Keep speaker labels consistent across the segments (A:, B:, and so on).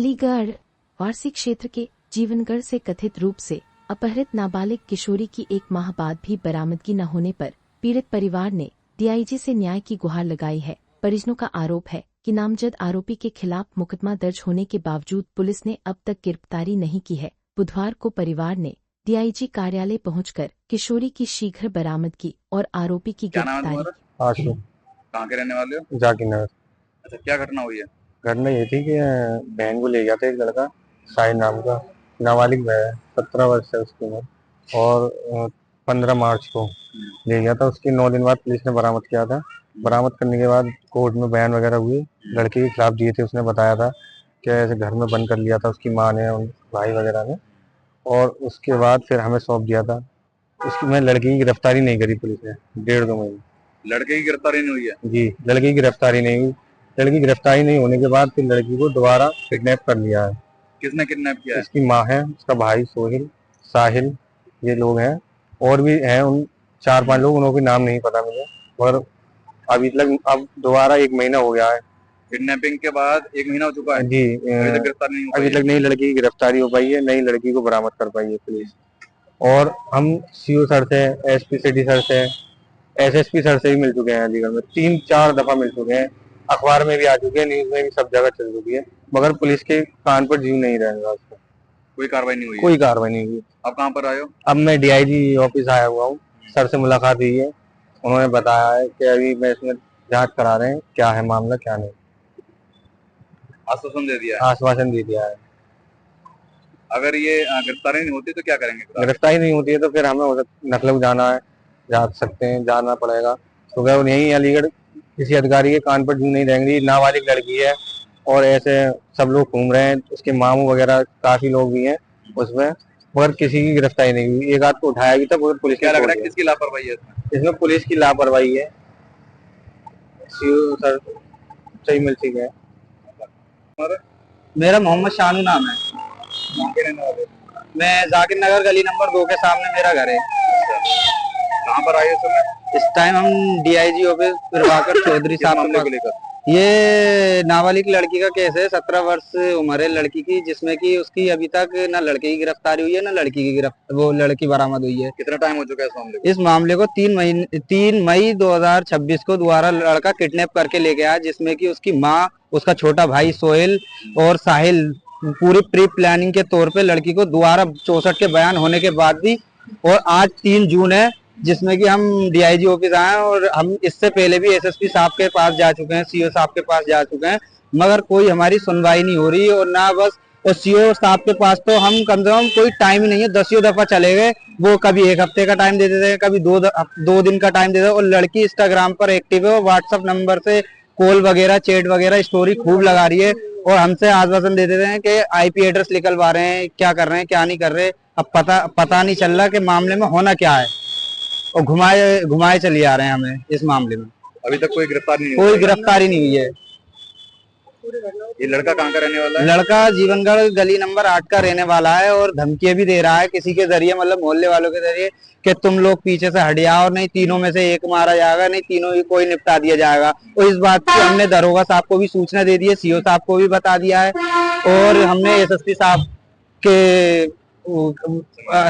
A: अलीगढ़ वारसी क्षेत्र के जीवनगढ़ से कथित रूप से अपहरित नाबालिग किशोरी की 1 माह बाद भी बरामदगी न होने पर पीड़ित परिवार ने डीआईजी से न्याय की गुहार लगाई है। परिजनों का आरोप है कि नामजद आरोपी के खिलाफ मुकदमा दर्ज होने के बावजूद पुलिस ने अब तक गिरफ्तारी नहीं की है। बुधवार को परिवार ने डीआईजी कार्यालय पहुंचकर किशोरी की शीघ्र बरामदगी और आरोपी की गिरफ्तारी।
B: कहाँ के रहने वाले हो?
C: जाकिर नगर।
B: अच्छा, क्या घटना हुई है?
C: घटना ये थी कि बहन को ले गया था एक लड़का, साहिल नाम का, नाबालिग है, 17 वर्ष है उसकी उम्र, और 15 मार्च को ले गया था। उसके 9 दिन बाद पुलिस ने बरामद किया था। बरामद करने के बाद कोर्ट में बयान वगैरह हुई, लड़के के खिलाफ दिए थे। उसने बताया था कि ऐसे घर में बंद कर लिया था उसकी माँ ने, उन भाई वगैरह ने, और उसके बाद फिर हमें सौंप दिया था। उसकी मैं लड़की की गिरफ्तारी नहीं करी पुलिस ने 1.5-2 महीने।
B: लड़के की गिरफ्तारी नहीं हुई है?
C: जी, लड़की की गिरफ्तारी नहीं हुई। लड़की की गिरफ्तारी नहीं होने के बाद फिर लड़की को दोबारा किडनैप कर लिया है।
B: किसने किडनैप किया है?
C: इसकी माँ है, उसका भाई सोहिल, साहिल, ये लोग हैं, और भी हैं उन 4-5 लोग, उनके नाम नहीं पता मुझे। और अभी तक अब दोबारा 1 महीना हो गया है।
B: किडनैपिंग के बाद 1 महीना हो चुका है
C: जी।
B: अभी तक गिरफ्तार नहीं हो पाई
C: अभी तक नई लड़की की गिरफ्तारी हो पाई है, नई लड़की को बरामद कर पाई है पुलिस। और हम सीओ सर से, एसपी सिटी सर से, एसएसपी सर से भी मिल चुके हैं अलीगढ़ में, 3-4 दफा मिल चुके हैं। अखबार में भी आ चुके हैं, न्यूज में भी, सब जगह चल चुकी है, मगर पुलिस के कान पर जीव नहीं रहेगा। उसको
B: कोई कार्रवाई नहीं हुई?
C: कोई कार्रवाई नहीं हुई।
B: अब कहाँ पर आए हो?
C: अब मैं डीआईजी ऑफिस आया हुआ हूँ। सर से मुलाकात हुई है, उन्होंने बताया है कि अभी मैं इसमें जांच करा रहे हैं, क्या है मामला क्या नहीं।
B: आश्वासन दे दिया है?
C: आश्वासन दे दिया है।
B: अगर ये गिरफ्तारी नहीं होती तो क्या करेंगे?
C: गिरफ्तारी नहीं होती है तो फिर हमें नकलब जाना है, जा सकते हैं, जाना पड़ेगा। तो अगर यही अलीगढ़ किसी अधिकारी के कान पर जूं नहीं रहेंगी। नाबालिग लड़की है और ऐसे सब लोग घूम रहे हैं, उसके मामू वगैरह काफी लोग भी हैं उसमें, मगर किसी की गिरफ्तारी नहीं हुई। एक आध को उठाया भी था, पुलिस।
B: क्या लग रहा है किसकी लापरवाही है
C: इसमें? पुलिस की लापरवाही है। सर सही मिल चुके हैं।
D: मेरा मोहम्मद शानू नाम है। मैं जाकिर नगर गली नंबर 2 के सामने मेरा घर है।
B: कहाँ पर आए हो?
D: इस टाइम हम डीआईजी ऑफिस प्रभाकर चौधरी साहब को लेकर। ये नाबालिग लड़की का केस है, 17 वर्ष उम्र है लड़की की, जिसमें कि उसकी अभी तक ना लड़के की गिरफ्तारी हुई है ना लड़की की वो लड़की बरामद हुई है।
B: कितना टाइम हो चुका है इस मामले को?
D: इस मामले को 3 मई 2026 को दोबारा लड़का किडनैप करके ले गया, जिसमें कि उसकी माँ, उसका छोटा भाई सोहेल और साहिल पूरी प्री प्लानिंग के तौर पे लड़की को दोबारा 64 के बयान होने के बाद भी, और आज 3 जून है, जिसमें कि हम डीआईजी ऑफिस आए हैं, और हम इससे पहले भी एसएसपी साहब के पास जा चुके हैं, सीओ साहब के पास जा चुके हैं, मगर कोई हमारी सुनवाई नहीं हो रही। और ना बस, और सीओ साहब के पास तो हम कम से कम कोई टाइम ही नहीं है, 10 दफा चले गए। वो कभी 1 हफ्ते का टाइम दे देते हैं, कभी 2 दिन का टाइम देते हैं। और लड़की इंस्टाग्राम पर एक्टिव है और व्हाट्सएप नंबर से कॉल वगैरह, चैट वगैरह, स्टोरी खूब लगा रही है, और हमसे आश्वासन दे देते हैं कि आईपी एड्रेस निकलवा रहे हैं, क्या कर रहे हैं क्या नहीं कर रहे। अब पता नहीं चल रहा कि मामले में होना क्या है, और घुमाए चले आ रहे हैं हमें इस मामले में।
B: अभी तक कोई गिरफ्तारी
D: नहीं हुई है।
B: ये लड़का कहाँ का रहने वाला है?
D: लड़का जीवनगढ़ गली नंबर 8 का रहने वाला है, और धमकियां भी दे रहा है किसी के जरिए, मतलब मोहल्ले वालों के जरिए, कि तुम लोग पीछे से हट जाओ, नहीं तीनों में से एक मारा जाएगा, नहीं तीनों ही कोई निपटा दिया जाएगा। और इस बात की हमने दरोगा साहब को भी सूचना दे दी है, सीओ साहब को भी बता दिया है, और हमने एसएसपी साहब के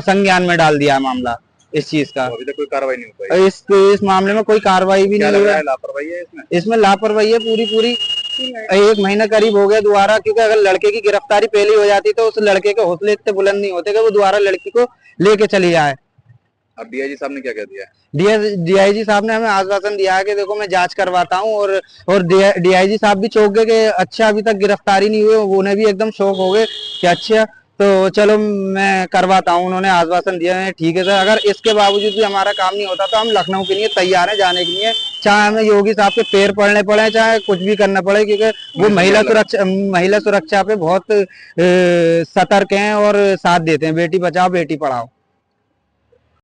D: संज्ञान में डाल दिया है मामला इस चीज का।
B: अभी तक कोई कार्रवाई नहीं हो पाई
D: इस मामले में, कोई कार्रवाई भी नहीं हुई है।
B: लापरवाही है
D: इसमें लापरवाही है पूरी। 1 महीना करीब हो गया दोबारा, क्योंकि अगर लड़के की गिरफ्तारी पहले हो जाती तो उस लड़के के हौसले इतने बुलंद नहीं होते कि वो दोबारा लड़की को लेके चली जाए।
B: अब डीआईजी साहब ने क्या कह दिया है?
D: डीआईजी साहब ने हमें आश्वासन दिया है कि देखो मैं जांच करवाता हूँ, और डीआईजी साहब भी चौंक गए कि अच्छा अभी तक गिरफ्तारी नहीं हुई। उन्हें भी एकदम शौक हो गए कि अच्छा तो चलो मैं करवाता हूँ। उन्होंने आश्वासन दिया है, ठीक है सर, अगर इसके बावजूद भी हमारा काम नहीं होता तो हम लखनऊ के लिए तैयार हैं जाने के लिए, चाहे हमें योगी साहब के पैर पड़ने पड़े, चाहे कुछ भी करना पड़े, क्योंकि वो महिला सुरक्षा पे बहुत सतर्क हैं और साथ देते हैं। बेटी बचाओ बेटी पढ़ाओ।